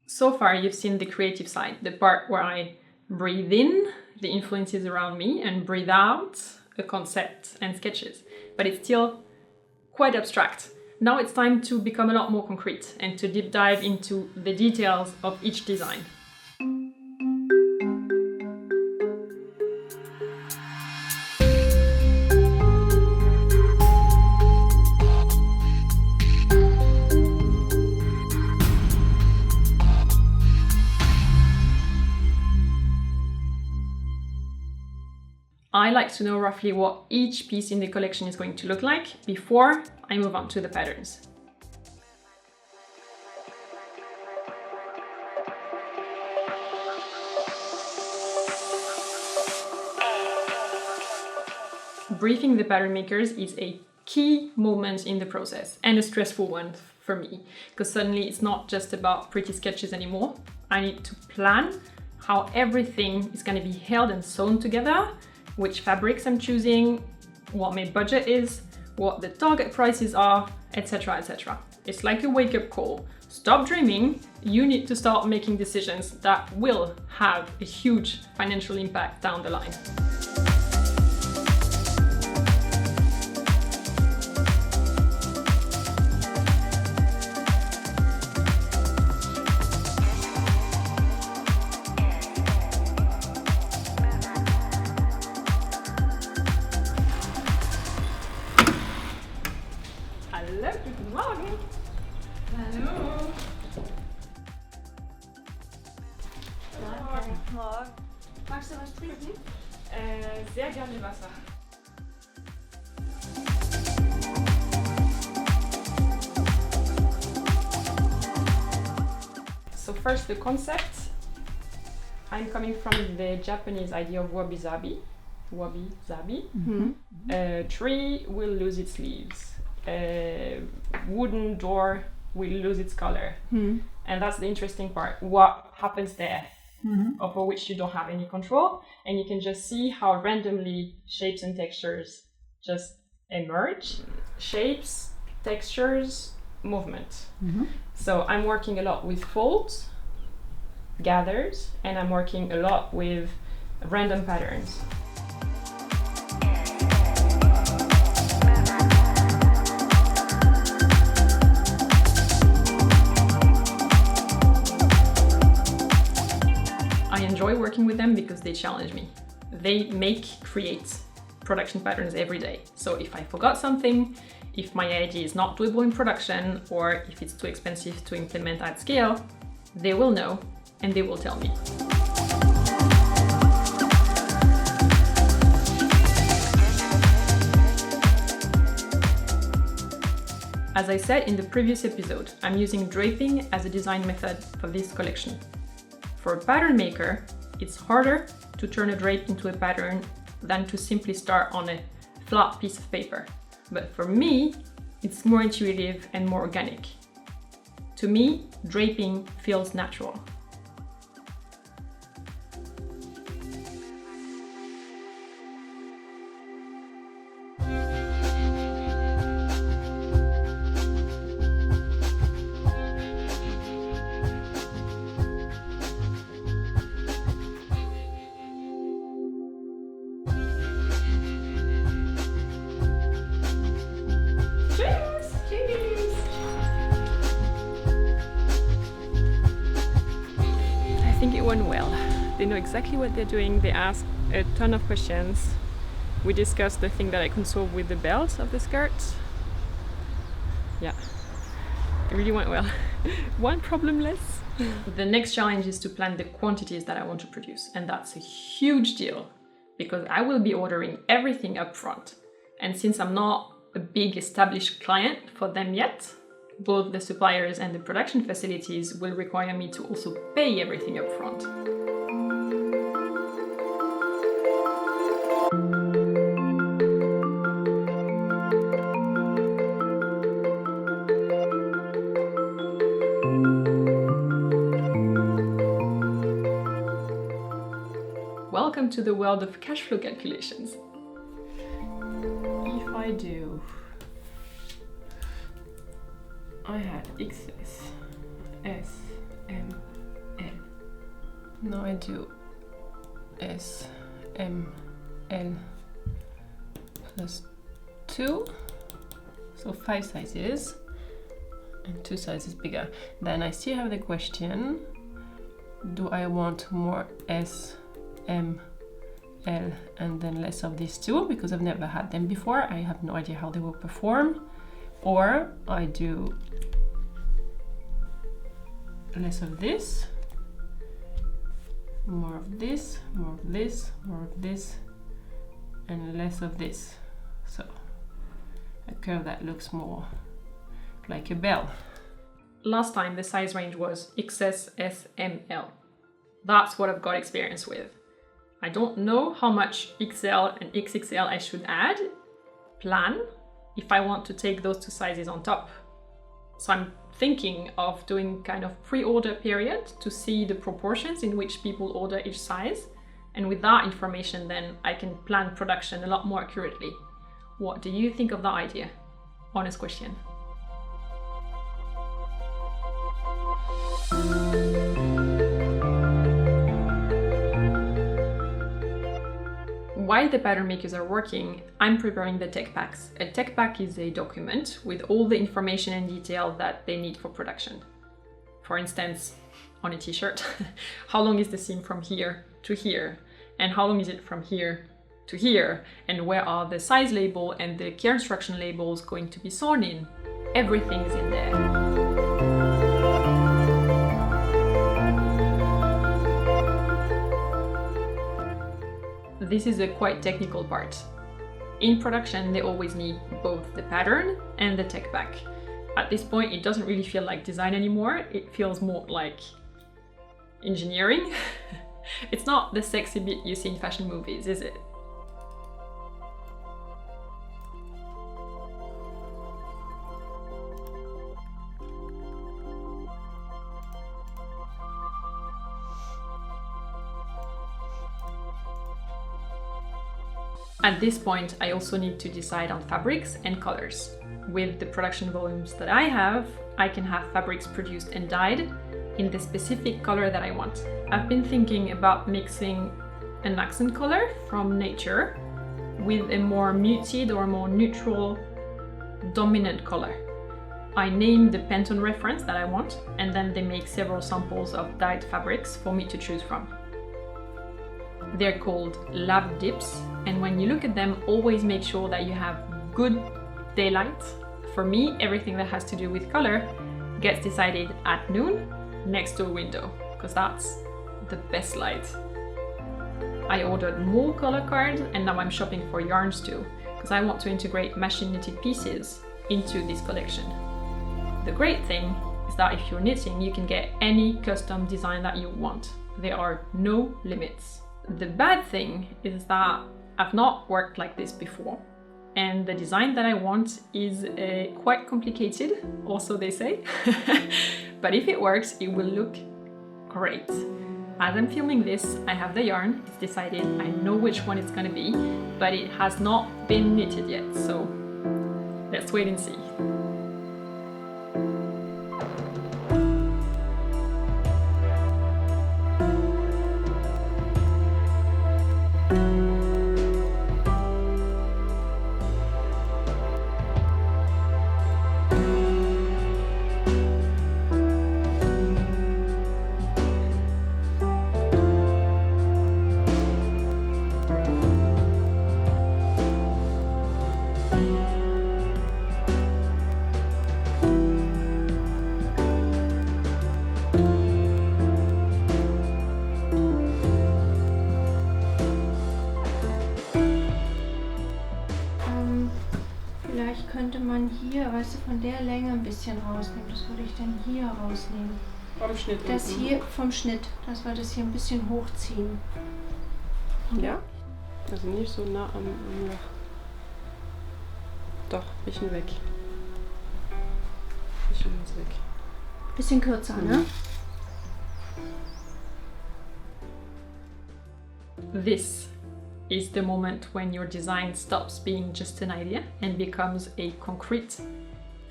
So far, you've seen the creative side, the part where I breathe in the influences around me and breathe out a concept and sketches. But it's still quite abstract. Now it's time to become a lot more concrete and to deep dive into the details of each design. I like to know roughly what each piece in the collection is going to look like before I move on to the patterns. Briefing the pattern makers is a key moment in the process and a stressful one for me, because suddenly it's not just about pretty sketches anymore. I need to plan how everything is going to be held and sewn together, which fabrics I'm choosing, what my budget is, what the target prices are, etc, etc. It's like a wake-up call. Stop dreaming, you need to start making decisions that will have a huge financial impact down the line. Hallo, guten Morgen. Hallo. Guten Morgen. Magst du was trinken? Sehr gerne Wasser. So first the concept. I'm coming from the Japanese idea of wabi-sabi. Wabi-sabi. Mm-hmm. A tree will lose its leaves. A wooden door will lose its color. Mm-hmm. And that's the interesting part. What happens there? Mm-hmm. Over which you don't have any control, and you can just see how randomly shapes and textures just emerge. Shapes, textures, movement. Mm-hmm. So I'm working a lot with folds, gathers, and I'm working a lot with random patterns. I enjoy working with them because they challenge me. They create production patterns every day. So if I forgot something, if my idea is not doable in production, or if it's too expensive to implement at scale, they will know and they will tell me. As I said in the previous episode, I'm using draping as a design method for this collection. For a pattern maker, it's harder to turn a drape into a pattern than to simply start on a flat piece of paper. But for me, it's more intuitive and more organic. To me, draping feels natural. Cheers! Cheers! I think it went well. They know exactly what they're doing. They asked a ton of questions. We discussed the thing that I couldn't solve with the belt of the skirt. Yeah, it really went well. One problem less. The next challenge is to plan the quantities that I want to produce, and that's a huge deal because I will be ordering everything up front. And since I'm not a big established client for them yet, both the suppliers and the production facilities will require me to also pay everything up front. Welcome to the world of cash flow calculations. If I do, I had XS, S, M, Now I do S, M, L plus 2, so 5 sizes and 2 sizes bigger. Then I still have the question, do I want more S, M, L and then less of these two, because I've never had them before, I have no idea how they will perform, or I do less of this, more of this, more of this, more of this, and less of this. So a curve that looks more like a bell. Last time the size range was XS, S, M, L. That's what I've got experience with. I don't know how much XL and XXL I should add, plan, if I want to take those two sizes on top. So I'm thinking of doing kind of pre-order period to see the proportions in which people order each size. And with that information, then I can plan production a lot more accurately. What do you think of that idea? Honest question. While the pattern makers are working, I'm preparing the tech packs. A tech pack is a document with all the information and detail that they need for production. For instance, on a t-shirt, how long is the seam from here to here? And how long is it from here to here? And where are the size label and the care instruction labels going to be sewn in? Everything is in there. This is a quite technical part. In production, they always need both the pattern and the tech pack. At this point, it doesn't really feel like design anymore. It feels more like engineering. It's not the sexy bit you see in fashion movies, is it? At this point, I also need to decide on fabrics and colors. With the production volumes that I have, I can have fabrics produced and dyed in the specific color that I want. I've been thinking about mixing an accent color from nature with a more muted or more neutral dominant color. I name the Pantone reference that I want, and then they make several samples of dyed fabrics for me to choose from. They're called lab dips, and when you look at them, always make sure that you have good daylight. For me, everything that has to do with color gets decided at noon next to a window, because that's the best light. I ordered more color cards, and now I'm shopping for yarns too, because I want to integrate machine knitted pieces into this collection. The great thing is that if you're knitting, you can get any custom design that you want. There are no limits. The bad thing is that I've not worked like this before, and the design that I want is quite complicated, also they say. But if it works, it will look great. As I'm filming this, I have the yarn, it's decided, I know which one it's gonna be, but it has not been knitted yet, so let's wait and see. Vielleicht könnte man hier, weißt du, von der Länge ein bisschen rausnehmen. Das würde ich dann hier rausnehmen. Vom Schnitt. Das hier vom Schnitt, dass wir das hier ein bisschen hochziehen. Ja? Also nicht so nah am Loch. Doch, ein bisschen weg. Bisschen was weg. Bisschen kürzer, ne? This is the moment when your design stops being just an idea and becomes a concrete,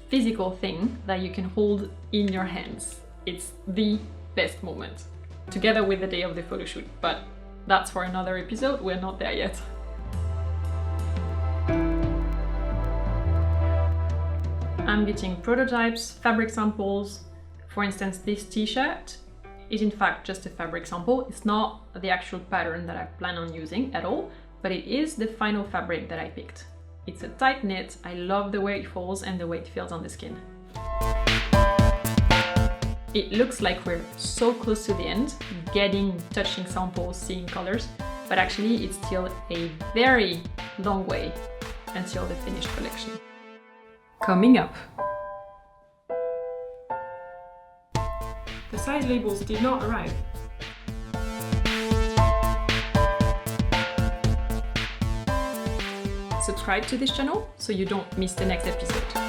physical thing that you can hold in your hands. It's the best moment. together with the day of the photo shoot, but that's for another episode, we're not there yet. I'm getting prototypes, fabric samples. For instance, this t-shirt is in fact just a fabric sample. It's not the actual pattern that I plan on using at all, but it is the final fabric that I picked. It's a tight knit. I love the way it falls and the way it feels on the skin. It looks like we're so close to the end, touching samples, seeing colors, but actually it's still a very long way until the finished collection. Coming up. The size labels did not arrive. Subscribe to this channel so you don't miss the next episode.